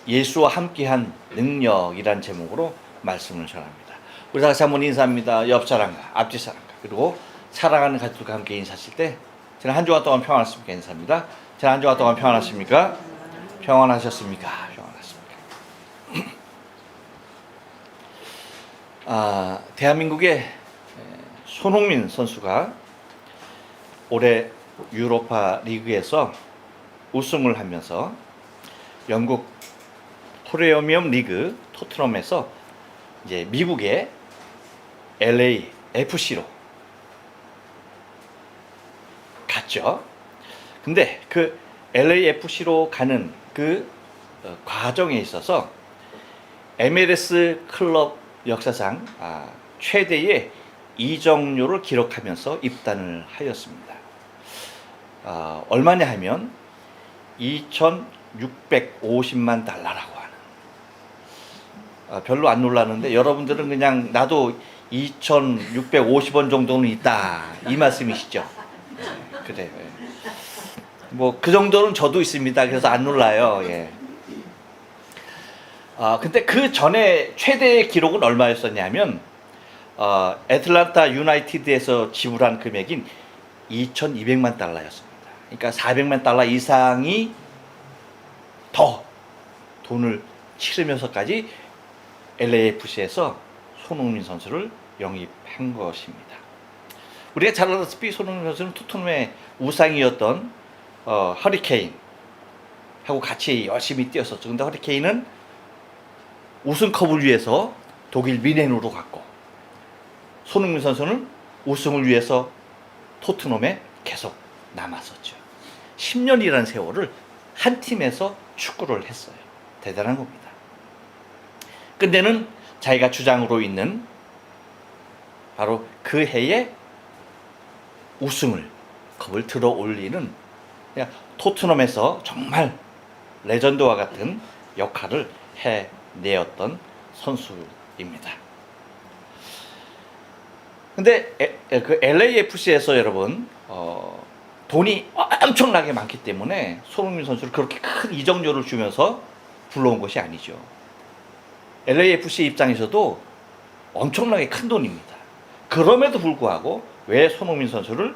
예수와 함께한 능력이란 제목으로 말씀을 전합니다. 우리 다 같이 한번 인사합니다. 옆 사람과 앞뒤 사람과 그리고 사랑하는 가족들과 함께 인사하실 때 지난 한 주간 동안 평안하십니까? 인사합니다. 지난 한 주간 동안 평안하십니까? 평안하셨습니까? 평안하십니까? 대한민국의 손흥민 선수가 올해 유로파 리그에서 우승을 하면서 영국 프리미엄 리그 토트넘에서 이제 미국의 LAFC로 갔죠. 근데 그 LAFC로 가는 그 과정에 있어서 MLS 클럽 역사상 최대의 이적료를 기록하면서 입단을 하였습니다. 얼마냐 하면 2,650만 달러라고 하는. 별로 안 놀라는데 여러분들은 그냥 나도 2,650원 정도는 있다 이 말씀이시죠? 그래요. 뭐 그 정도는 저도 있습니다. 그래서 안 놀라요. 예. 근데 그 전에 최대의 기록은 얼마였었냐면 애틀란타 유나이티드에서 지불한 금액인 2,200만 달러였습니다. 그러니까 400만 달러 이상이 더 돈을 치르면서까지 LAFC에서 손흥민 선수를 영입한 것입니다. 우리가 잘 알다시피 손흥민 선수는 토트넘의 우상이었던 허리케인하고 같이 열심히 뛰었었죠. 근데 허리케인은 우승컵을 위해서 독일 미넨으로 갔고 손흥민 선수는 우승을 위해서 토트넘에 계속 남았었죠. 10년이라는 세월을 한 팀에서 축구를 했어요. 대단한 겁니다. 근데는 자기가 주장으로 있는 바로 그 해에 우승을 컵을 들어 올리는 토트넘에서 정말 레전드와 같은 역할을 해내었던 선수입니다. 근데 그 LAFC에서 여러분 돈이 엄청나게 많기 때문에 손흥민 선수를 그렇게 큰 이적료를 주면서 불러온 것이 아니죠. LAFC 입장에서도 엄청나게 큰 돈입니다. 그럼에도 불구하고 왜 손흥민 선수를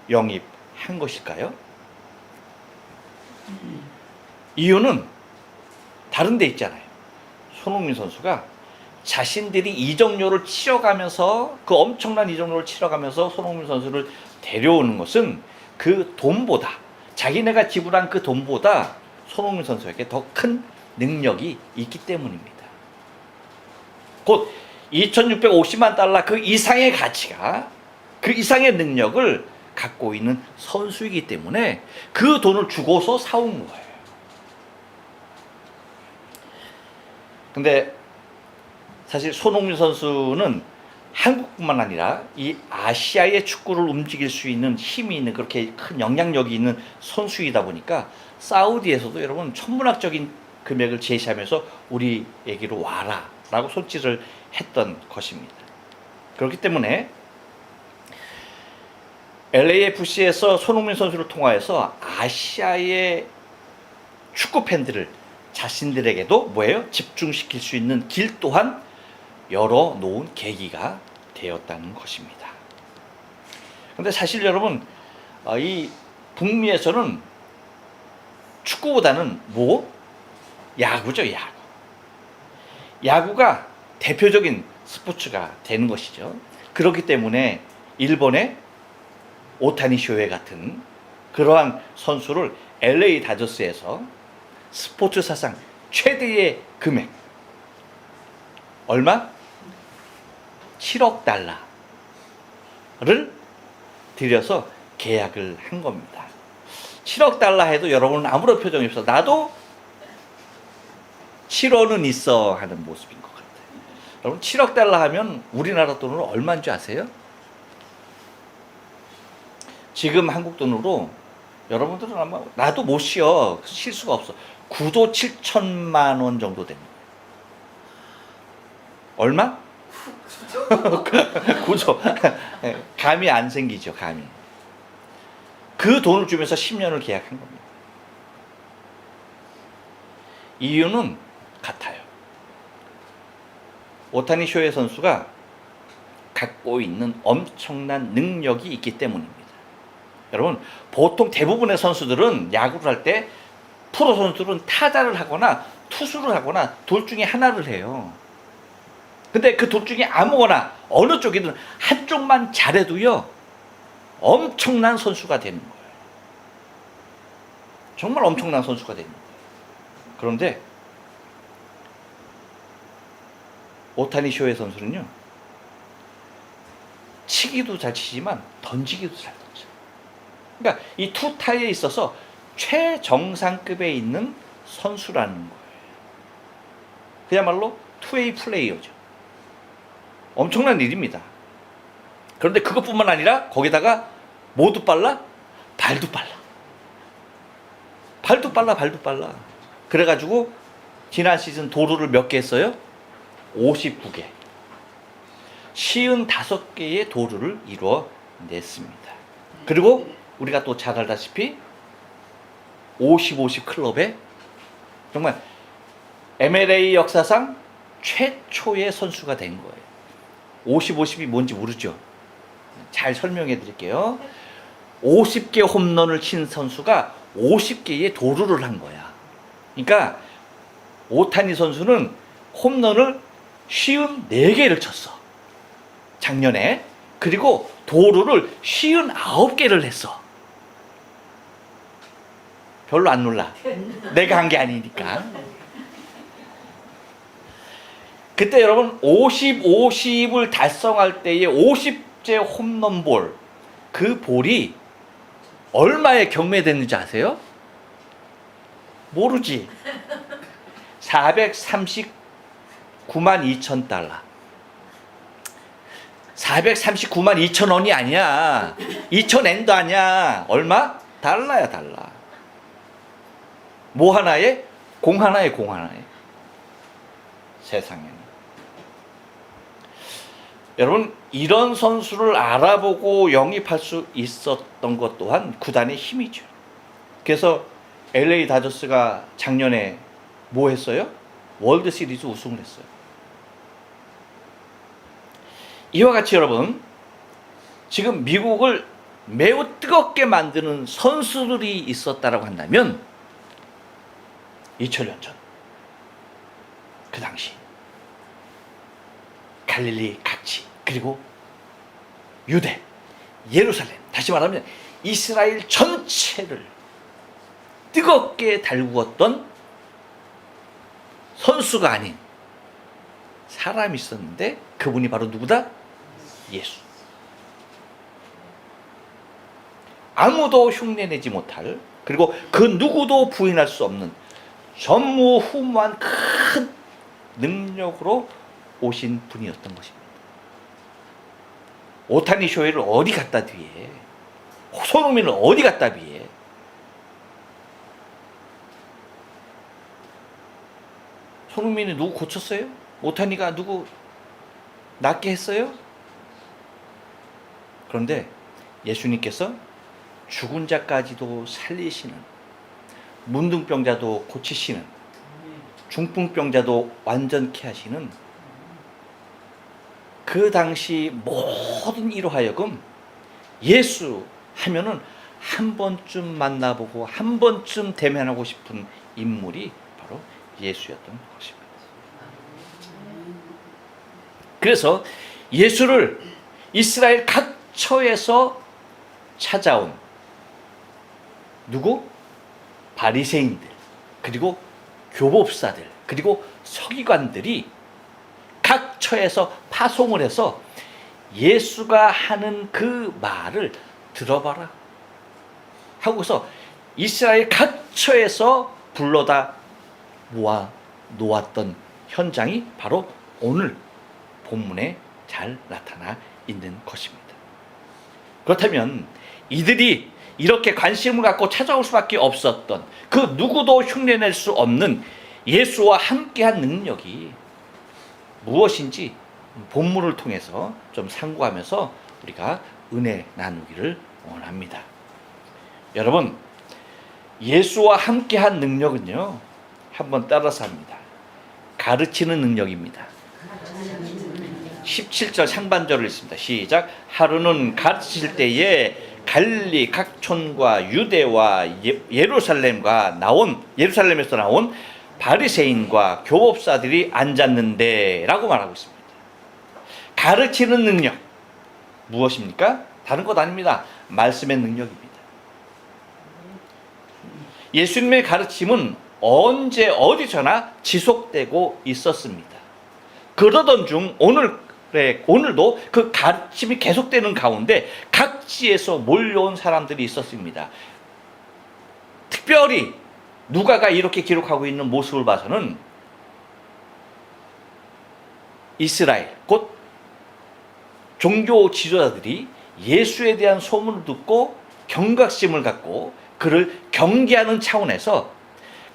영입한 것일까요? 이유는 다른 데 있잖아요. 손흥민 선수가 자신들이 이적료를 치러가면서 그 엄청난 이적료를 치러가면서 손흥민 선수를 데려오는 것은 그 돈보다 자기네가 지불한 그 돈보다 손흥민 선수에게 더 큰 능력이 있기 때문입니다. 곧 2,650만 달러 그 이상의 가치가 그 이상의 능력을 갖고 있는 선수이기 때문에 그 돈을 주고서 사온 거예요. 근데 사실 손흥민 선수는 한국뿐만 아니라 이 아시아의 축구를 움직일 수 있는 힘이 있는 그렇게 큰 영향력이 있는 선수이다 보니까 사우디에서도 여러분 천문학적인 금액을 제시하면서 우리에게로 와라 라고 손짓을 했던 것입니다. 그렇기 때문에 LAFC에서 손흥민 선수를 통하여서 아시아의 축구 팬들을 자신들에게도 뭐예요? 집중시킬 수 있는 길 또한 열어놓은 계기가 되었다는 것입니다. 그런데 사실 여러분 이 북미에서는 축구보다는 야구죠. 야구가 대표적인 스포츠가 되는 것이죠. 그렇기 때문에 일본의 오타니 쇼헤 같은 그러한 선수를 LA 다저스에서 스포츠 사상 최대의 금액 얼마? 7억 달러를 들여서 계약을 한 겁니다. 7억 달러 해도 여러분은 아무런 표정이 없어. 나도 7억은 있어 하는 모습인 것 같아요. 여러분 7억 달러 하면 우리나라 돈으로 얼마인 줄 아세요? 지금 한국 돈으로 여러분들은 아마 나도 못 쉬어. 쉴 수가 없어. 9조 7천만 원 정도 됩니다. 얼마? 9조. 감이 안 생기죠. 감이. 그 돈을 주면서 10년을 계약한 겁니다. 이유는 같아요. 오타니 쇼헤이 선수가 갖고 있는 엄청난 능력이 있기 때문입니다. 여러분, 보통 대부분의 선수들은 야구를 할 때 프로 선수들은 타자를 하거나 투수를 하거나 둘 중에 하나를 해요. 근데 그 둘 중에 아무거나 어느 쪽이든 한쪽만 잘해도요, 엄청난 선수가 되는 거예요. 정말 엄청난 선수가 되는 거예요. 그런데 오타니 쇼헤이 선수는요, 치기도 잘 치지만 던지기도 잘 던져요. 그러니까 이 투타에 있어서 최정상급에 있는 선수라는 거예요. 그야말로 투웨이 플레이어죠. 엄청난 일입니다. 그런데 그것뿐만 아니라 거기다가 뭐도 빨라? 발도 빨라. 발도 빨라, 발도 빨라. 그래가지고 지난 시즌 도루를 몇 개 했어요? 59개. 55개의 도루를 이루어냈습니다. 그리고 우리가 또 잘 알다시피 50-50 클럽에 정말 MLA 역사상 최초의 선수가 된 거예요. 50-50이 뭔지 모르죠? 잘 설명해 드릴게요. 50개 홈런을 친 선수가 50개의 도루를 한 거야. 그러니까 오타니 선수는 홈런을 54개를 쳤어. 작년에. 그리고 도루를 59개를 했어. 별로 안 놀라. 내가 한 게 아니니까. 그때 여러분 50-50을 달성할 때의 50제 홈런볼, 그 볼이 얼마에 경매됐는지 아세요? 모르지. 439만 2천 달러. 439만 2천 원이 아니야. 2천 엔도 아니야. 얼마? 달러야, 달러. 뭐 하나에? 공 하나에, 공 하나에. 세상에는. 여러분, 이런 선수를 알아보고 영입할 수 있었던 것 또한 구단의 힘이죠. 그래서 LA 다저스가 작년에 뭐 했어요? 월드 시리즈 우승을 했어요. 이와 같이 여러분, 지금 미국을 매우 뜨겁게 만드는 선수들이 있었다라고 한다면 2000년 전, 그 당시 갈릴리 각지, 그리고 유대, 예루살렘, 다시 말하면 이스라엘 전체를 뜨겁게 달구었던 선수가 아닌 사람이 있었는데 그분이 바로 누구다? 예수. 아무도 흉내내지 못할, 그리고 그 누구도 부인할 수 없는 전무후무한 큰 능력으로 오신 분이었던 것입니다. 오타니 쇼헤이를 어디 갖다 뒤에, 손흥민을 어디 갖다 비해. 손흥민이 누구 고쳤어요? 오타니가 누구 낫게 했어요? 그런데 예수님께서 죽은 자까지도 살리시는, 문둥병자도 고치시는, 중풍병자도 완전케 하시는 그 당시 모든 이로 하여금 예수 하면은 한 번쯤 만나보고 한 번쯤 대면하고 싶은 인물이 바로 예수였던 것입니다. 그래서 예수를 이스라엘 각처에서 찾아온 누구? 바리새인들, 그리고 교법사들, 그리고 서기관들이 각처에서 파송을 해서 예수가 하는 그 말을 들어봐라 하고서 이스라엘 각처에서 불러다 모아 놓았던 현장이 바로 오늘 본문에 잘 나타나 있는 것입니다. 그렇다면 이들이 이렇게 관심을 갖고 찾아올 수밖에 없었던, 그 누구도 흉내낼 수 없는 예수와 함께한 능력이 무엇인지 본문을 통해서 좀 상고하면서 우리가 은혜 나누기를 원합니다. 여러분, 예수와 함께한 능력은요, 한번 따라서 합니다. 가르치는 능력입니다. 17절 상반절을 읽습니다. 시작. 하루는 가르칠 때에 갈릴리 각 촌과 유대와 예루살렘에서 나온 바리새인과 교법사들이 앉았는데 라고 말하고 있습니다. 가르치는 능력 무엇입니까? 다른 것 아닙니다. 말씀의 능력입니다. 예수님의 가르침은 언제 어디서나 지속되고 있었습니다. 그러던 중 오늘도 그 가르침이 계속되는 가운데 각지에서 몰려온 사람들이 있었습니다. 특별히 누가가 이렇게 기록하고 있는 모습을 봐서는 이스라엘 곧 종교 지도자들이 예수에 대한 소문을 듣고 경각심을 갖고 그를 경계하는 차원에서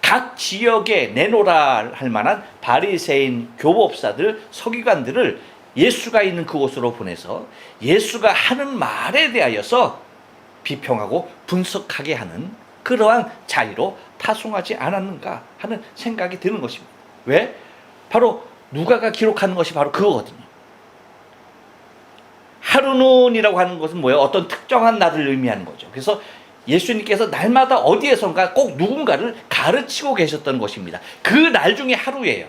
각 지역에 내놓으라 할 만한 바리새인 교법사들, 서기관들을 예수가 있는 그곳으로 보내서 예수가 하는 말에 대하여서 비평하고 분석하게 하는 그러한 자리로 파송하지 않았는가 하는 생각이 드는 것입니다. 왜? 바로 누가가 기록하는 것이 바로 그거거든요. 하루는이라고 하는 것은 뭐예요? 어떤 특정한 날을 의미하는 거죠. 그래서 예수님께서 날마다 어디에선가 꼭 누군가를 가르치고 계셨던 것입니다. 그 날 중에 하루예요.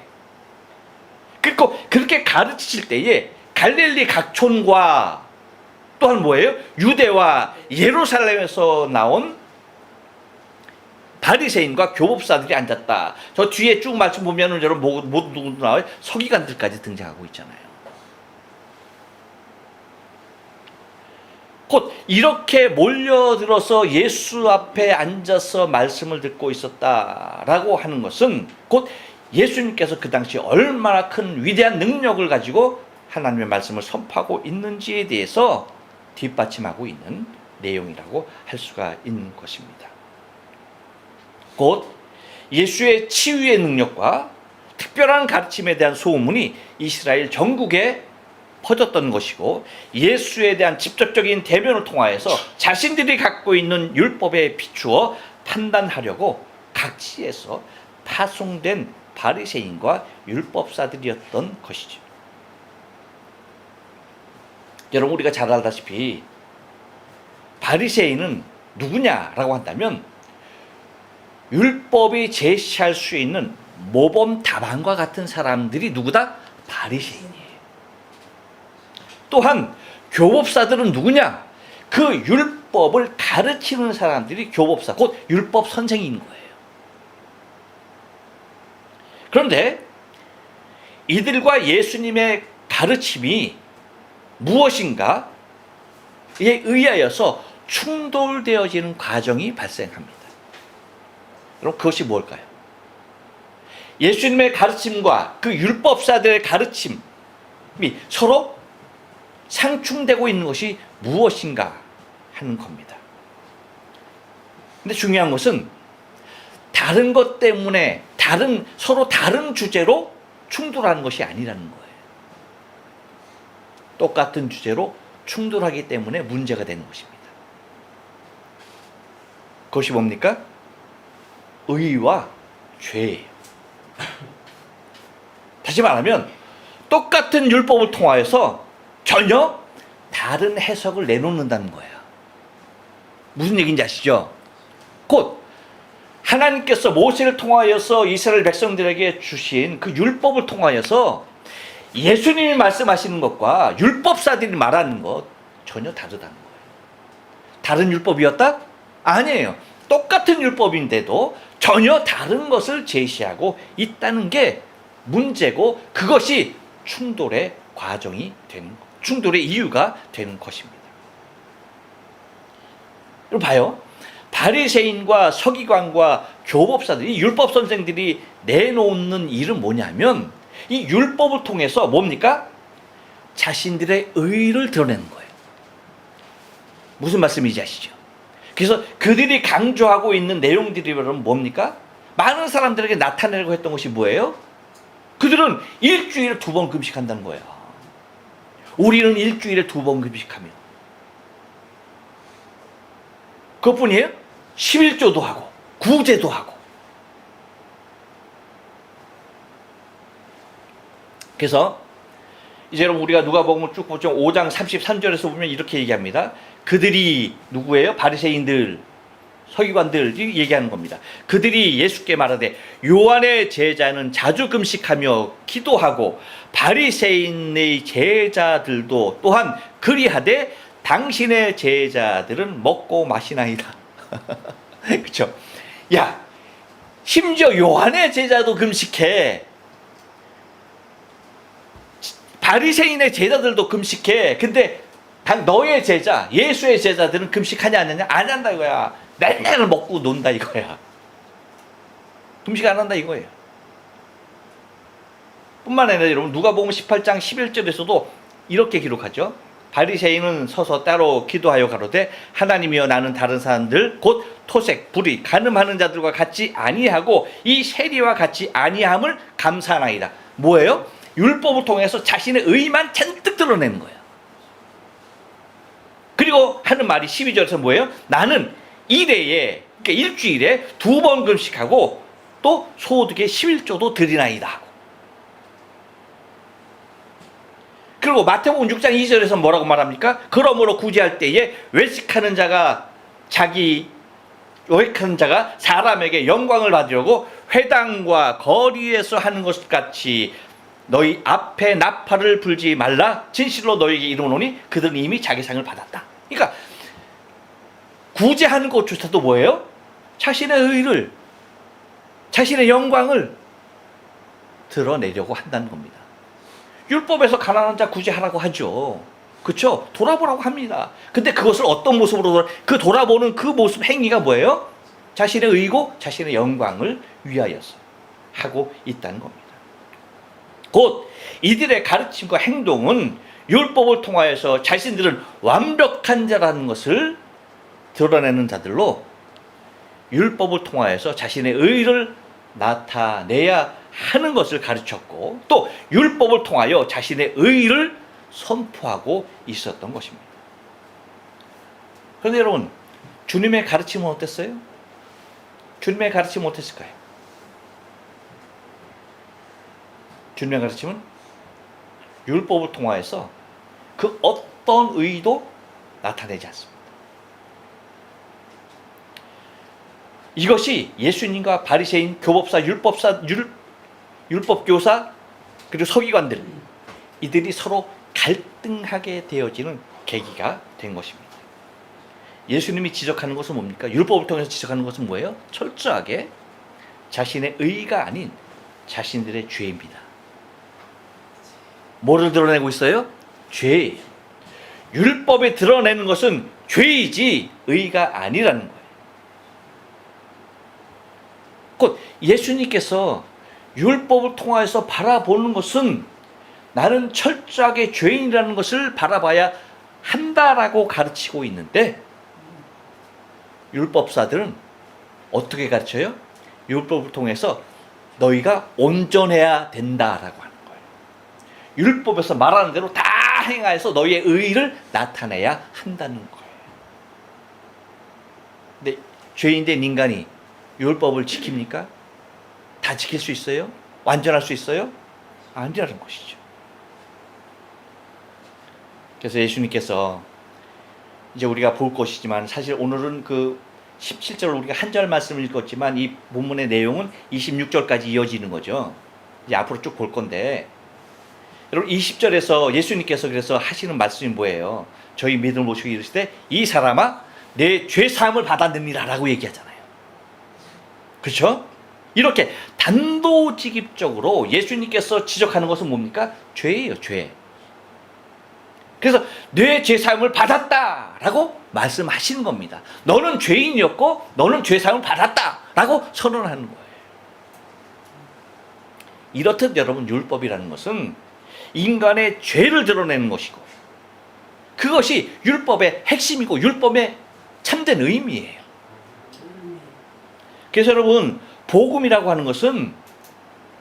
그리고 그렇게 가르치실 때에 갈릴리 각촌과 또한 뭐예요? 유대와 예루살렘에서 나온 바리새인과 교법사들이 앉았다. 저 뒤에 쭉 말씀 보면은 여러분 모두 누구 나와요? 서기관들까지 등장하고 있잖아요. 곧 이렇게 몰려들어서 예수 앞에 앉아서 말씀을 듣고 있었다라고 하는 것은 곧 예수님께서 그 당시 얼마나 큰 위대한 능력을 가지고 하나님의 말씀을 선포하고 있는지에 대해서 뒷받침하고 있는 내용이라고 할 수가 있는 것입니다. 곧 예수의 치유의 능력과 특별한 가르침에 대한 소문이 이스라엘 전국에 퍼졌던 것이고 예수에 대한 직접적인 대면을 통하여서 자신들이 갖고 있는 율법에 비추어 판단하려고 각지에서 파송된 바리새인과 율법사들이었던 것이죠. 여러분 우리가 잘 알다시피 바리새인은 누구냐라고 한다면 율법이 제시할 수 있는 모범 답안과 같은 사람들이 누구다? 바리새인이에요. 또한 교법사들은 누구냐? 그 율법을 가르치는 사람들이 교법사, 곧 율법 선생인 거예요. 그런데 이들과 예수님의 가르침이 무엇인가에 의하여서 충돌되어지는 과정이 발생합니다. 그럼 그것이 뭘까요? 예수님의 가르침과 그 율법사들의 가르침이 서로 상충되고 있는 것이 무엇인가 하는 겁니다. 근데 중요한 것은 다른 것 때문에 서로 다른 주제로 충돌하는 것이 아니라는 거예요. 똑같은 주제로 충돌하기 때문에 문제가 되는 것입니다. 그것이 뭡니까? 의와 죄예요. 다시 말하면 똑같은 율법을 통하여서 전혀 다른 해석을 내놓는다는 거예요. 무슨 얘기인지 아시죠? 곧 하나님께서 모세를 통하여서 이스라엘 백성들에게 주신 그 율법을 통하여서 예수님이 말씀하시는 것과 율법사들이 말하는 것 전혀 다르다는 거예요. 다른 율법이었다? 아니에요. 똑같은 율법인데도 전혀 다른 것을 제시하고 있다는 게 문제고 그것이 충돌의 과정이 되는 것. 충돌의 이유가 되는 것입니다. 여러분 봐요. 바리새인과 서기관과 교법사들이 율법 선생들이 내놓는 일은 뭐냐면 이 율법을 통해서 뭡니까? 자신들의 의를 드러내는 거예요. 무슨 말씀인지 아시죠? 그래서 그들이 강조하고 있는 내용들이 여러분 뭡니까? 많은 사람들에게 나타내려고 했던 것이 뭐예요? 그들은 일주일에 2번 금식한다는 거예요. 우리는 일주일에 2번 금식하며 그것뿐이에요? 11조도 하고 구제도 하고 그래서 이제 여러분 우리가 누가복음을 쭉 보죠. 5장 33절에서 보면 이렇게 얘기합니다. 그들이 누구예요? 바리새인들, 서기관들이 얘기하는 겁니다. 그들이 예수께 말하되 요한의 제자는 자주 금식하며 기도하고 바리새인의 제자들도 또한 그리하되 당신의 제자들은 먹고 마시나이다. 그렇죠? 야, 심지어 요한의 제자도 금식해. 바리새인의 제자들도 금식해. 근데 너의 제자, 예수의 제자들은 금식하냐 안 하냐? 안 한다 이거야. 맨날 먹고 논다 이거야. 금식 안 한다 이거예요. 뿐만 아니라 여러분 누가복음 18장 11절에서도 이렇게 기록하죠. 바리새인은 서서 따로 기도하여 가로되 하나님이여 나는 다른 사람들 곧 토색, 불의, 간음하는 자들과 같이 아니하고 이 세리와 같이 아니함을 감사하나이다. 뭐예요? 율법을 통해서 자신의 의만 잔뜩 드러내는 거예요. 그리고 하는 말이 12절에서 뭐예요? 나는 일회에, 그러니까 일주일에 2번 금식하고 또 소득의 11조도 드리나이다 하고. 그리고 마태복음 6장 2절에서 뭐라고 말합니까? 그러므로 구제할 때에 외식하는 자가 사람에게 영광을 받으려고 회당과 거리에서 하는 것 같이 너희 앞에 나팔을 불지 말라. 진실로 너희에게 이르노니 그들은 이미 자기 상을 받았다. 그러니까 구제하는 것조차도 뭐예요? 자신의 의를, 자신의 영광을 드러내려고 한다는 겁니다. 율법에서 가난한 자 구제하라고 하죠. 그렇죠? 돌아보라고 합니다. 근데 그것을 어떤 모습으로 그 돌아보는 그 모습 행위가 뭐예요? 자신의 의고 자신의 영광을 위하여서 하고 있다는 겁니다. 곧 이들의 가르침과 행동은 율법을 통하여서 자신들은 완벽한 자라는 것을 드러내는 자들로 율법을 통하여서 자신의 의를 나타내야 하는 것을 가르쳤고 또 율법을 통하여 자신의 의를 선포하고 있었던 것입니다. 그런데 여러분, 주님의 가르침은 어땠어요? 주님의 가르침은 어땠을까요? 주님의 가르침은 율법을 통하여서 그 어떤 의도 나타내지 않습니다. 이것이 예수님과 바리새인, 교법사, 율법교사 그리고 서기관들 이들이 서로 갈등하게 되어지는 계기가 된 것입니다. 예수님이 지적하는 것은 뭡니까? 율법을 통해서 지적하는 것은 뭐예요? 철저하게 자신의 의가 아닌 자신들의 죄입니다. 뭐를 드러내고 있어요? 죄예요. 율법에 드러내는 것은 죄이지 의가 아니라는 거예요. 곧 예수님께서 율법을 통해서 바라보는 것은 나는 철저하게 죄인이라는 것을 바라봐야 한다라고 가르치고 있는데 율법사들은 어떻게 가르쳐요? 율법을 통해서 너희가 온전해야 된다라고 하는 거예요. 율법에서 말하는 대로 다 행하여서 너희의 의를 나타내야 한다는 거예요. 근데 죄인된 인간이 율법을 지킵니까? 다 지킬 수 있어요? 완전할 수 있어요? 아니라는 것이죠. 그래서 예수님께서 이제 우리가 볼 것이지만 사실 오늘은 그 17절 우리가 한 절 말씀을 읽었지만 이 본문의 내용은 26절까지 이어지는 거죠. 이제 앞으로 쭉 볼 건데 여러분 20절에서 예수님께서 그래서 하시는 말씀이 뭐예요? 저희 믿음을 보시고 이르시되 이 사람아 내 죄사함을 받았느니라 라고 얘기하잖아요. 그렇죠? 이렇게 단도직입적으로 예수님께서 지적하는 것은 뭡니까? 죄예요, 죄. 그래서 내 죄사함을 받았다라고 말씀하시는 겁니다. 너는 죄인이었고 너는 죄사함을 받았다라고 선언하는 거예요. 이렇듯 여러분 율법이라는 것은 인간의 죄를 드러내는 것이고 그것이 율법의 핵심이고 율법의 참된 의미예요. 그래서 여러분 복음이라고 하는 것은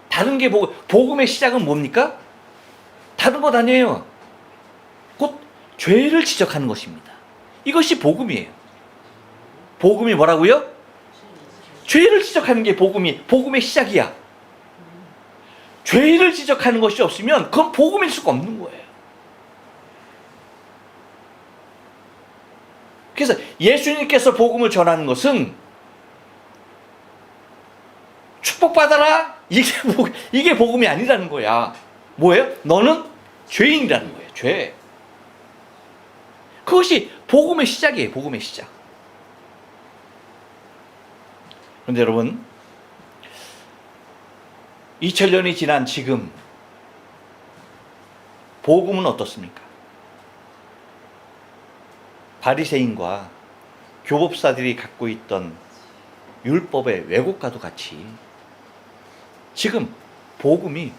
다른 게 복음의 시작은 뭡니까? 다른 것 아니에요. 곧 죄를 지적하는 것입니다. 이것이 복음이에요. 복음이 뭐라고요? 죄를 지적하는 게 복음의 시작이야. 죄를 지적하는 것이 없으면 그건 복음일 수가 없는 거예요. 그래서 예수님께서 복음을 전하는 것은 축복받아라, 이게 복음이 아니라는 거야. 뭐예요? 너는 죄인이라는 거예요. 죄. 그것이 복음의 시작이에요. 복음의 시작. 그런데 여러분, 2000년이 지난 지금 복음은 어떻습니까? 바리새인과 교법사들이 갖고 있던 율법의 왜곡과도 같이 지금 복음이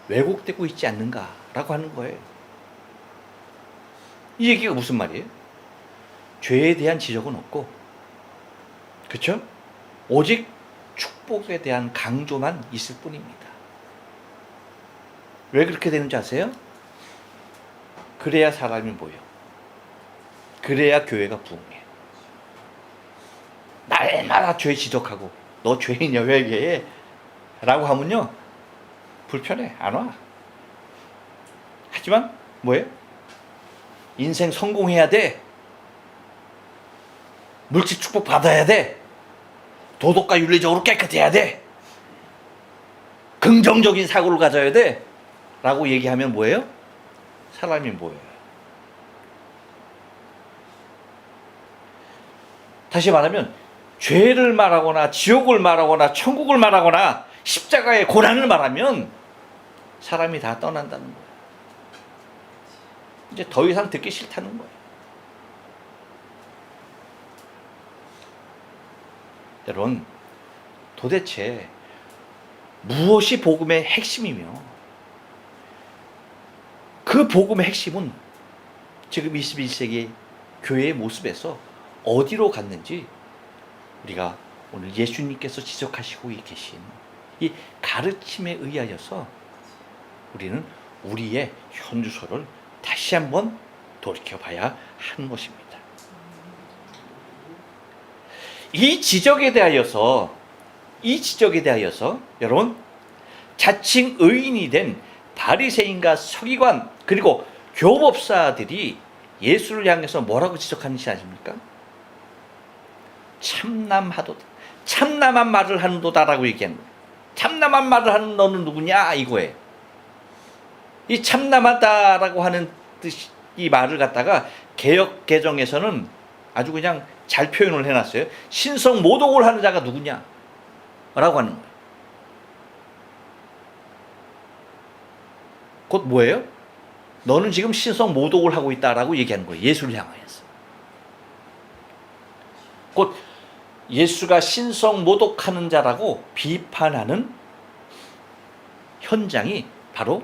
왜곡되고 있지 않는가라고 하는 거예요. 이 얘기가 무슨 말이에요? 죄에 대한 지적은 없고, 그렇죠? 오직 축복에 대한 강조만 있을 뿐입니다. 왜 그렇게 되는지 아세요? 그래야 사람이 모여. 그래야 교회가 부흥해. 날마다 죄 지적하고 너 죄인이야 왜 이게? 라고 하면요 불편해. 안 와. 하지만 뭐예요? 인생 성공해야 돼. 물질 축복 받아야 돼. 도덕과 윤리적으로 깨끗해야 돼. 긍정적인 사고를 가져야 돼. 라고 얘기하면 뭐예요? 사람이 뭐예요? 다시 말하면 죄를 말하거나 지옥을 말하거나 천국을 말하거나 십자가의 고난을 말하면 사람이 다 떠난다는 거예요. 이제 더 이상 듣기 싫다는 거예요. 여러분, 도대체 무엇이 복음의 핵심이며 그 복음의 핵심은 지금 21세기 교회의 모습에서 어디로 갔는지 우리가 오늘 예수님께서 지적하시고 계신 이 가르침에 의하여서 우리는 우리의 현주소를 다시 한번 돌이켜봐야 하는 것입니다. 이 지적에 대하여서 여러분, 자칭 의인이 된 바리새인과 서기관 그리고 교법사들이 예수를 향해서 뭐라고 지적하는지 아십니까? 참남한 말을 하는도다라고 얘기하는 거예요. 참남한 말을 하는 너는 누구냐 이거예요. 이 참남하다라고 하는 뜻, 이 말을 갖다가 개역 개정에서는 아주 그냥 잘 표현을 해놨어요. 신성 모독을 하는 자가 누구냐 라고 하는 거예요. 곧 뭐예요? 너는 지금 신성 모독을 하고 있다라고 얘기하는 거예요. 예수를 향하여서. 곧 예수가 신성 모독하는 자라고 비판하는 현장이 바로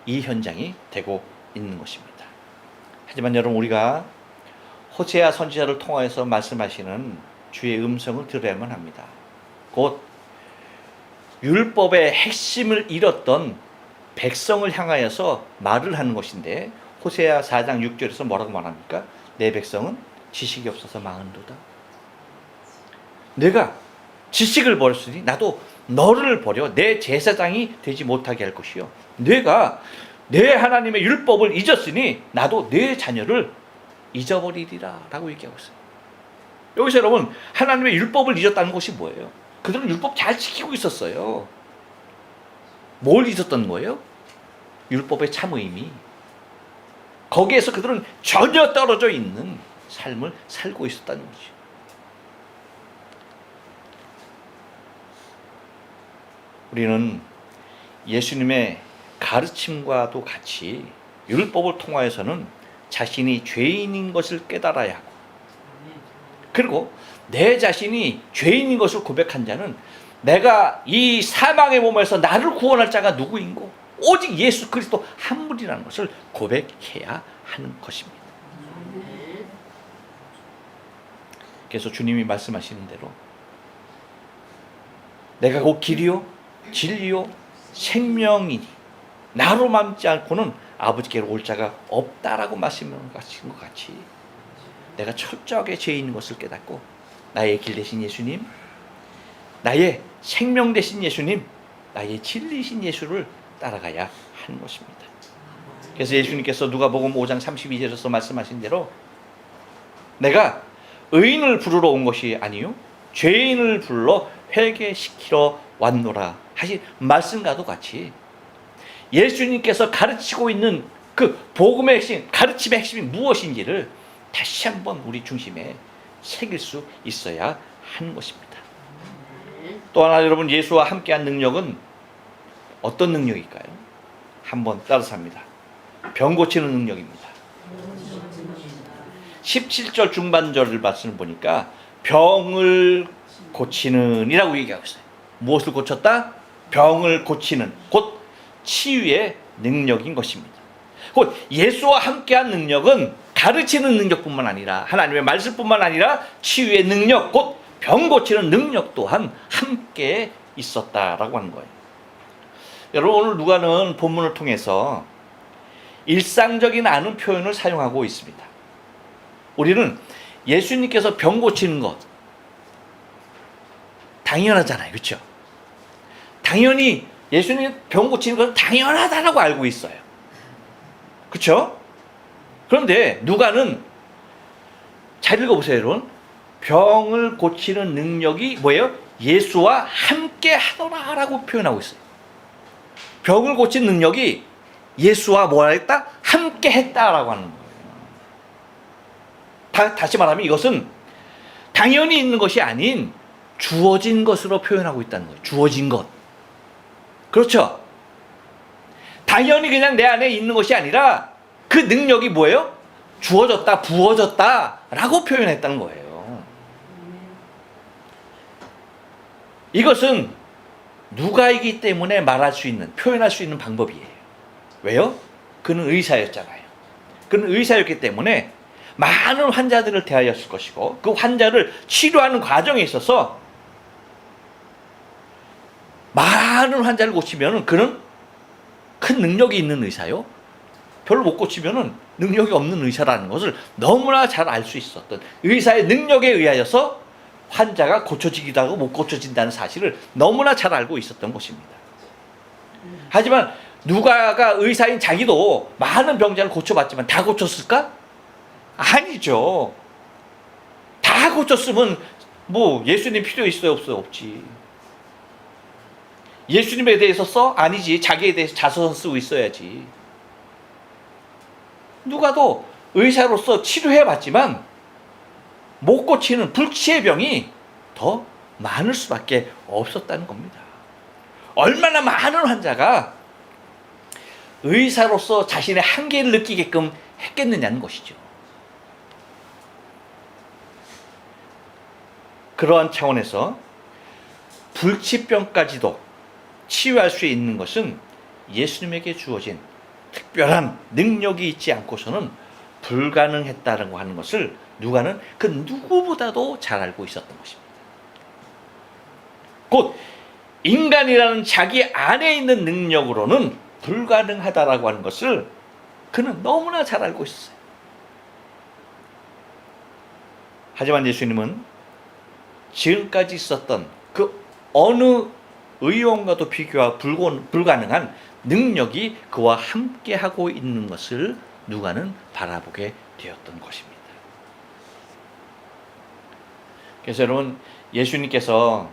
이 현장이 되고 있는 것입니다. 하지만 여러분, 우리가 호세아 선지자를 통하여서 말씀하시는 주의 음성을 들어야만 합니다. 곧 율법의 핵심을 잃었던 백성을 향하여서 말을 하는 것인데, 호세아 4장 6절에서 뭐라고 말합니까? 내 백성은 지식이 없어서 망한도다. 내가 지식을 버렸으니 나도 너를 버려 내 제사장이 되지 못하게 할 것이요, 내가 내 하나님의 율법을 잊었으니 나도 내 자녀를 잊어버리리라 라고 얘기하고 있어요. 여기서 여러분, 하나님의 율법을 잊었다는 것이 뭐예요? 그들은 율법 잘 지키고 있었어요. 뭘 잊었던 거예요? 율법의 참 의미. 거기에서 그들은 전혀 떨어져 있는 삶을 살고 있었다는 거죠. 우리는 예수님의 가르침과도 같이 율법을 통하여서는 자신이 죄인인 것을 깨달아야 하고, 그리고 내 자신이 죄인인 것을 고백한 자는 내가 이 사망의 몸에서 나를 구원할 자가 누구인고 오직 예수 그리스도 한 분이라는 것을 고백해야 하는 것입니다. 그래서 주님이 말씀하시는 대로 내가 곧 길이요 진리요 생명이니 나로 맘지 않고는 아버지께로 올 자가 없다라고 말씀하신 것 같이 내가 철저하게 죄인인 것을 깨닫고 나의 길 되신 예수님, 나의 생명 되신 예수님, 나의 진리신 예수를 따라가야 하는 것입니다. 그래서 예수님께서 누가복음 5장 32절에서 말씀하신 대로 내가 의인을 부르러 온 것이 아니요 죄인을 불러 회개시키러 왔노라 하신 말씀과도 같이 예수님께서 가르치고 있는 그 복음의 핵심, 가르침의 핵심이 무엇인지를 다시 한번 우리 중심에 새길 수 있어야 하는 것입니다. 또 하나 여러분, 예수와 함께한 능력은 어떤 능력일까요? 한번 따라서 합니다. 병 고치는 능력입니다. 17절 중반절을 말씀을 보니까 병을 고치는 이라고 얘기하고 있어요. 무엇을 고쳤다? 병을 고치는, 곧 치유의 능력인 것입니다. 곧 예수와 함께한 능력은 가르치는 능력뿐만 아니라 하나님의 말씀뿐만 아니라 치유의 능력, 곧 병 고치는 능력 또한 함께 있었다라고 하는 거예요. 여러분, 오늘 누가는 본문을 통해서 일상적인 않은 표현을 사용하고 있습니다. 우리는 예수님께서 병 고치는 것 당연하잖아요. 그렇죠? 당연히 예수님이 병 고치는 것은 당연하다라고 알고 있어요. 그렇죠? 그런데 누가는 잘 읽어보세요, 여러분. 병을 고치는 능력이 뭐예요? 예수와 함께 하더라라고 표현하고 있어요. 병을 고친 능력이 예수와 뭐라 했다? 함께 했다라고 하는 거예요. 다시 말하면 이것은 당연히 있는 것이 아닌 주어진 것으로 표현하고 있다는 거예요. 주어진 것. 그렇죠? 당연히 그냥 내 안에 있는 것이 아니라 그 능력이 뭐예요? 주어졌다, 부어졌다 라고 표현했다는 거예요. 이것은 누가이기 때문에 말할 수 있는, 표현할 수 있는 방법이에요. 왜요? 그는 의사였잖아요. 그는 의사였기 때문에 많은 환자들을 대하였을 것이고 그 환자를 치료하는 과정에 있어서 많은 환자를 고치면 그는 큰 능력이 있는 의사요. 별로 못 고치면 능력이 없는 의사라는 것을 너무나 잘 알 수 있었던 의사의 능력에 의하여서 환자가 고쳐지기도 하고 못 고쳐진다는 사실을 너무나 잘 알고 있었던 것입니다. 하지만 누가가 의사인 자기도 많은 병자를 고쳐봤지만 다 고쳤을까? 아니죠. 다 고쳤으면 뭐 예수님 필요 있어요? 없어요? 없지. 예수님에 대해서 써? 아니지. 자기에 대해서 자서전 쓰고 있어야지. 누가도 의사로서 치료해봤지만 못 고치는 불치의 병이 더 많을 수밖에 없었다는 겁니다. 얼마나 많은 환자가 의사로서 자신의 한계를 느끼게끔 했겠느냐는 것이죠. 그러한 차원에서 불치병까지도 치유할 수 있는 것은 예수님에게 주어진 특별한 능력이 있지 않고서는 불가능했다라고 하는 것을 누가는 그 누구보다도 잘 알고 있었던 것입니다. 곧 인간이라는 자기 안에 있는 능력으로는 불가능하다라고 하는 것을 그는 너무나 잘 알고 있었어요. 하지만 예수님은 지금까지 있었던 그 어느 의원과도 비교와 불가능한 능력이 그와 함께하고 있는 것을 누가는 바라보게 되었던 것입니다. 그래서 여러분, 예수님께서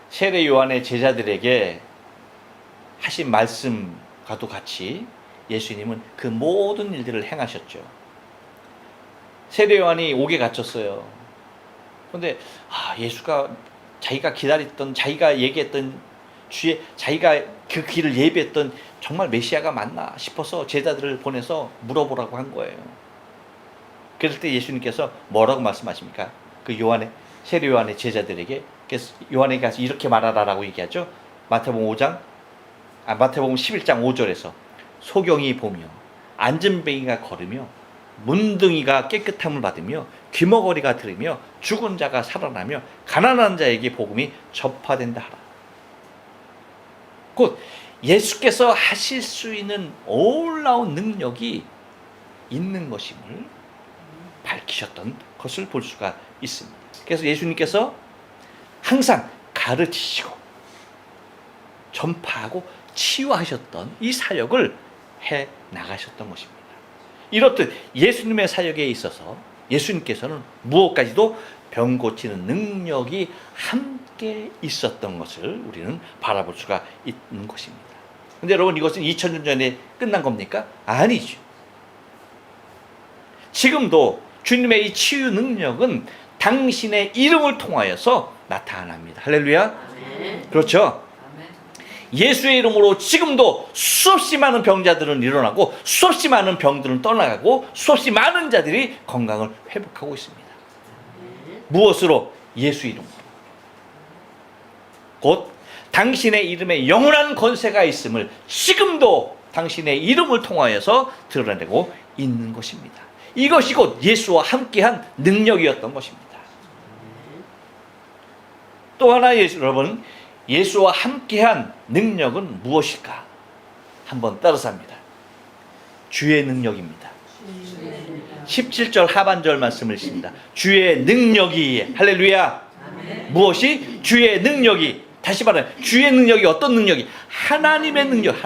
세례 요한의 제자들에게 하신 말씀과도 같이 예수님은 그 모든 일들을 행하셨죠. 세례 요한이 옥에 갇혔어요. 그런데 예수가 자기가 기다렸던, 자기가 얘기했던 주의, 자기가 그 길을 예비했던 정말 메시아가 맞나 싶어서 제자들을 보내서 물어보라고 한 거예요. 그럴 때 예수님께서 뭐라고 말씀하십니까? 그 세례 요한의 제자들에게, 그래서 요한에게 가서 이렇게 말하라라고 얘기하죠. 마태복음 11장 5절에서 소경이 보며 안전뱅이가 걸으며 문둥이가 깨끗함을 받으며 귀머거리가 들으며 죽은 자가 살아나며 가난한 자에게 복음이 전파된다 하라. 곧 예수께서 하실 수 있는 놀라운 능력이 있는 것임을 밝히셨던 것을 볼 수가 있습니다. 그래서 예수님께서 항상 가르치시고 전파하고 치유하셨던 이 사역을 해 나가셨던 것입니다. 이렇듯 예수님의 사역에 있어서 예수님께서는 무엇까지도 병 고치는 능력이 함께 있었던 것을 우리는 바라볼 수가 있는 것입니다. 근데 여러분, 이것은 2000년 전에 끝난 겁니까? 아니죠. 지금도 주님의 이 치유 능력은 당신의 이름을 통하여서 나타납니다. 할렐루야. 그렇죠. 예수의 이름으로 지금도 수없이 많은 병자들은 일어나고 수없이 많은 병들은 떠나가고 수없이 많은 자들이 건강을 회복하고 있습니다. 무엇으로? 예수 이름으로. 곧 당신의 이름에 영원한 권세가 있음을 지금도 당신의 이름을 통하여서 드러내고 있는 것입니다. 이것이 곧 예수와 함께한 능력이었던 것입니다. 또 하나 여러분, 예수와 함께한 능력은 무엇일까? 한번 따라서 합니다. 주의 능력입니다. 17절 하반절 말씀을 읽습니다. 주의 능력이, 할렐루야. 무엇이? 주의 능력이. 다시 말해, 주의 능력이 어떤 능력이? 하나님의 능력,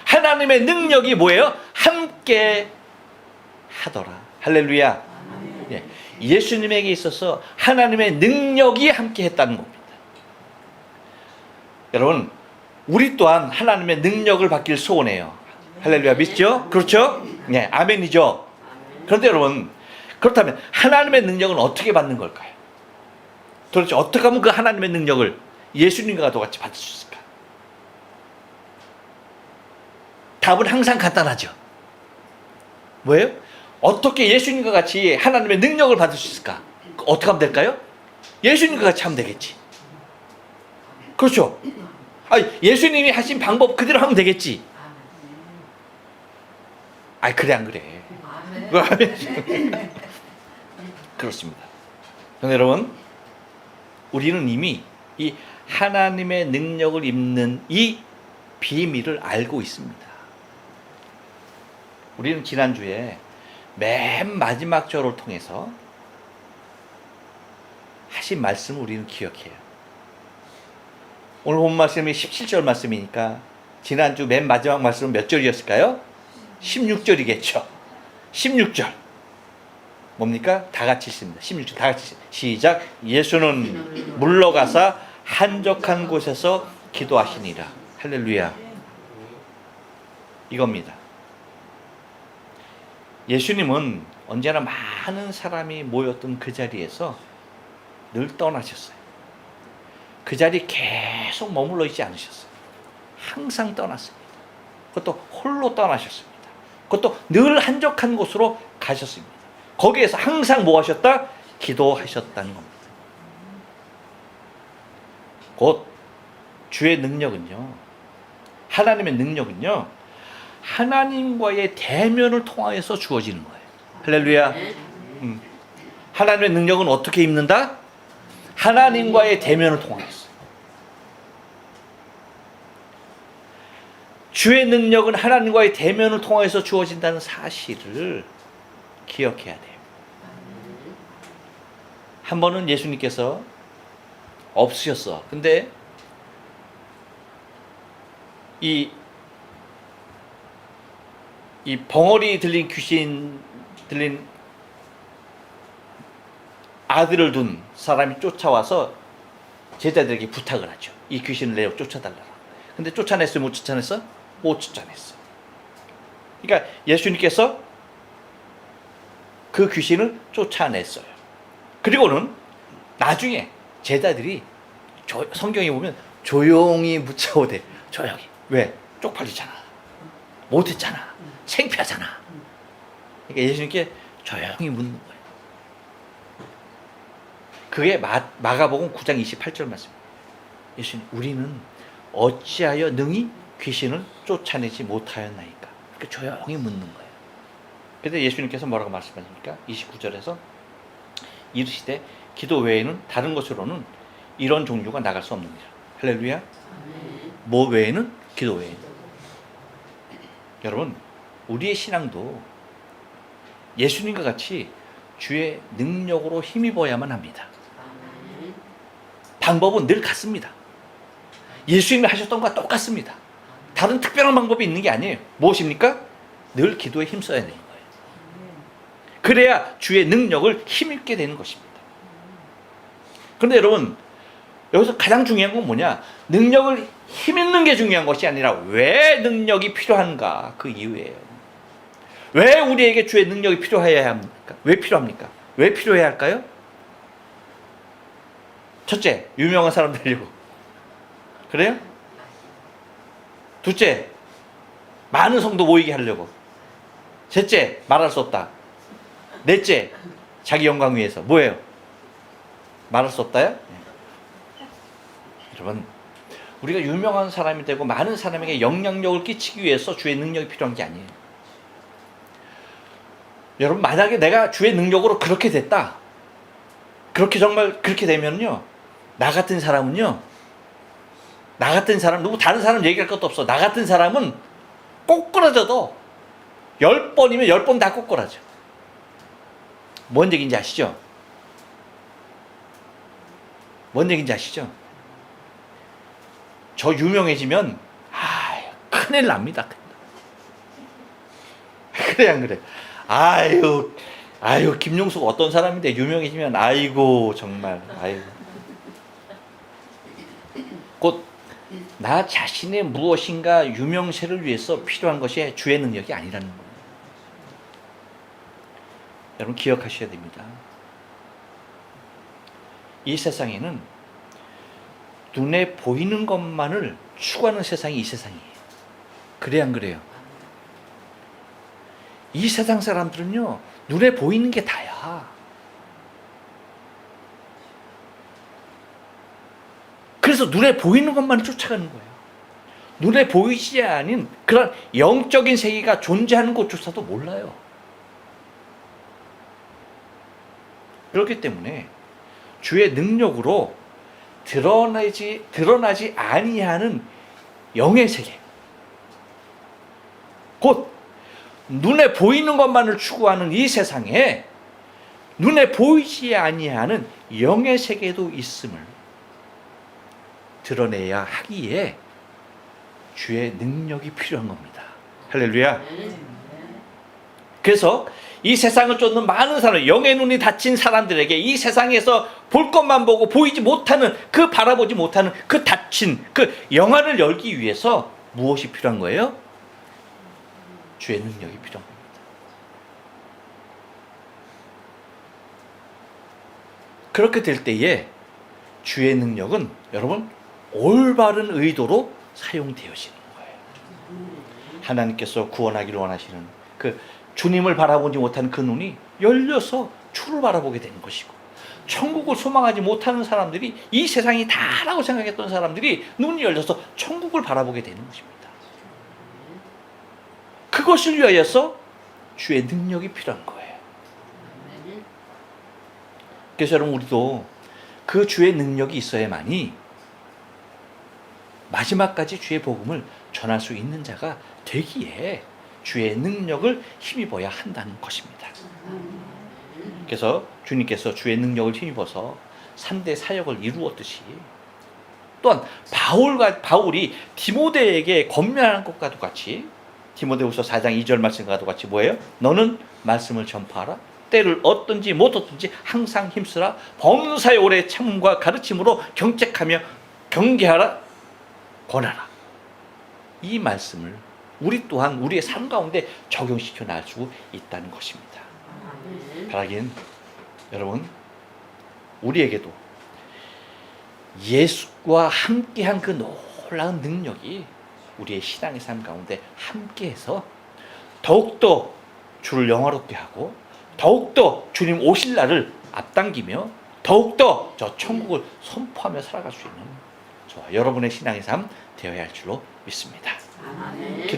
하나님의 능력이 뭐예요? 함께 하더라. 할렐루야. 예. 예수님에게 있어서 하나님의 능력이 함께 했다는 겁니다. 여러분, 우리 또한 하나님의 능력을 받길 소원해요. 할렐루야. 믿죠? 그렇죠? 네, 아멘이죠. 그런데 여러분, 그렇다면 하나님의 능력은 어떻게 받는 걸까요? 도대체 어떻게 하면 그 하나님의 능력을 예수님과 같이 받을 수 있을까? 답은 항상 간단하죠. 뭐예요? 어떻게 예수님과 같이 하나님의 능력을 받을 수 있을까? 어떻게 하면 될까요? 예수님과 같이 하면 되겠지. 그렇죠? 예수님이 하신 방법 그대로 하면 되겠지. 그래 안 그래? 그렇습니다. 여러분, 우리는 이미 이 하나님의 능력을 입는 이 비밀을 알고 있습니다. 우리는 지난주에 맨 마지막 절을 통해서 하신 말씀을 우리는 기억해요. 오늘 본 말씀이 17절 말씀이니까 지난주 맨 마지막 말씀은 몇 절이었을까요? 16절이겠죠. 16절 뭡니까? 다 같이 읽습니다. 16절 다 같이 시작. 예수는 물러가사 한적한 곳에서 기도하시니라. 할렐루야. 이겁니다. 예수님은 언제나 많은 사람이 모였던 그 자리에서 늘 떠나셨어요. 그 자리에 계속 머물러 있지 않으셨어요. 항상 떠났습니다. 그것도 홀로 떠나셨습니다. 그것도 늘 한적한 곳으로 가셨습니다. 거기에서 항상 뭐 하셨다? 기도하셨다는 겁니다. 곧 주의 능력은요, 하나님의 능력은요, 하나님과의 대면을 통하여서 주어지는 거예요. 할렐루야. 하나님의 능력은 어떻게 입는다? 하나님과의 대면을 통하여서. 주의 능력은 하나님과의 대면을 통해서 주어진다는 사실을 기억해야 돼요. 한 번은 예수님께서 없으셨어. 근데 이 벙어리 들린 귀신 들린 아들을 둔 사람이 쫓아와서 제자들에게 부탁을 하죠. 이 귀신을 내어 쫓아달라고. 근데 쫓아냈어요? 못 쫓아냈어? 못 쫓아냈어. 그러니까 예수님께서 그 귀신을 쫓아냈어요. 그리고는 나중에 제자들이 성경에 보면 조용히 묻혀오대. 조용히. 왜? 쪽팔리잖아. 못했잖아. 창피하잖아. 그러니까 예수님께 조용히 묻는 거예요. 그게 마가복음 9장 28절 말씀입니다. 예수님, 우리는 어찌하여 능히 귀신을 쫓아내지 못하였나이까? 그렇게 조용히 묻는 거예요. 그런데 예수님께서 뭐라고 말씀하십니까? 29절에서 이르시되 기도 외에는 다른 것으로는 이런 종류가 나갈 수 없느니라. 할렐루야. 뭐 외에는? 기도 외에는. 여러분, 우리의 신앙도 예수님과 같이 주의 능력으로 힘입어야만 합니다. 방법은 늘 같습니다. 예수님이 하셨던 것과 똑같습니다. 다른 특별한 방법이 있는 게 아니에요. 무엇입니까? 늘 기도에 힘써야 되는 거예요. 그래야 주의 능력을 힘있게 되는 것입니다. 그런데 여러분, 여기서 가장 중요한 건 뭐냐? 능력을 힘있는 게 중요한 것이 아니라 왜 능력이 필요한가? 그 이유예요. 왜 우리에게 주의 능력이 필요해야 합니까? 왜 필요합니까? 왜 필요해야 할까요? 첫째, 유명한 사람 되려고. 그래요? 둘째, 많은 성도 모이게 하려고. 셋째, 말할 수 없다. 넷째, 자기 영광 위해서. 뭐예요? 말할 수 없다요? 여러분, 우리가 유명한 사람이 되고 많은 사람에게 영향력을 끼치기 위해서 주의 능력이 필요한 게 아니에요. 여러분, 만약에 내가 주의 능력으로 그렇게 됐다. 그렇게 정말 그렇게 되면요. 나 같은 사람은요. 나 같은 사람, 누구 다른 사람 얘기할 것도 없어. 나 같은 사람은 꼬꾸라져도 10번이면 10번 다 꼬꾸라져. 뭔 얘기인지 아시죠? 뭔 얘기인지 아시죠? 저 유명해지면 큰일 납니다. 그래 안 그래? 아유 김용수가 어떤 사람인데 유명해지면 아이고 정말 아이고. 곧 나 자신의 무엇인가 유명세를 위해서 필요한 것이 주의 능력이 아니라는 거예요. 여러분 기억하셔야 됩니다. 이 세상에는 눈에 보이는 것만을 추구하는 세상이 이 세상이에요. 그래 안 그래요? 이 세상 사람들은요, 눈에 보이는 게 다야. 그래서 눈에 보이는 것만 쫓아가는 거예요. 눈에 보이지 않은 그런 영적인 세계가 존재하는 것조차도 몰라요. 그렇기 때문에 주의 능력으로 드러나지 아니하는 영의 세계, 곧 눈에 보이는 것만을 추구하는 이 세상에 눈에 보이지 아니하는 영의 세계도 있음을 드러내야 하기에 주의 능력이 필요한 겁니다. 할렐루야. 그래서 이 세상을 쫓는 많은 사람, 영의 눈이 닫힌 사람들에게 이 세상에서 볼 것만 보고 보이지 못하는, 그 바라보지 못하는 그 닫힌 그 영안을 열기 위해서 무엇이 필요한 거예요? 주의 능력이 필요한 겁니다. 그렇게 될 때에 주의 능력은 여러분 올바른 의도로 사용되어지는 거예요. 하나님께서 구원하기를 원하시는 그 주님을 바라보지 못하는 그 눈이 열려서 주를 바라보게 되는 것이고, 천국을 소망하지 못하는 사람들이, 이 세상이 다라고 생각했던 사람들이 눈이 열려서 천국을 바라보게 되는 것입니다. 그것을 위하여서 주의 능력이 필요한 거예요. 그래서 여러분, 우리도 그 주의 능력이 있어야만이 마지막까지 주의 복음을 전할 수 있는 자가 되기에 주의 능력을 힘입어야 한다는 것입니다. 그래서 주님께서 주의 능력을 힘입어서 3대 사역을 이루었듯이, 또한 바울이 디모데에게 권면하는 것과도 같이, 디모데후서 4장 2절 말씀과도 같이 뭐예요? 너는 말씀을 전파하라. 때를 얻든지 못 얻든지 항상 힘쓰라. 범사에 오래 참음과 가르침으로 경책하며 경계하라. 권하라. 이 말씀을 우리 또한 우리의 삶 가운데 적용시켜 나갈 수 있다는 것입니다. 바라기는 여러분, 우리에게도 예수와 함께한 그 놀라운 능력이 우리의 신앙의 삶 가운데 함께해서 더욱더 주를 영화롭게 하고, 더욱더 주님 오실 날을 앞당기며, 더욱더 저 천국을 선포하며 살아갈 수 있는 저와 여러분의 신앙의 삶 되어야 할 줄로 믿습니다.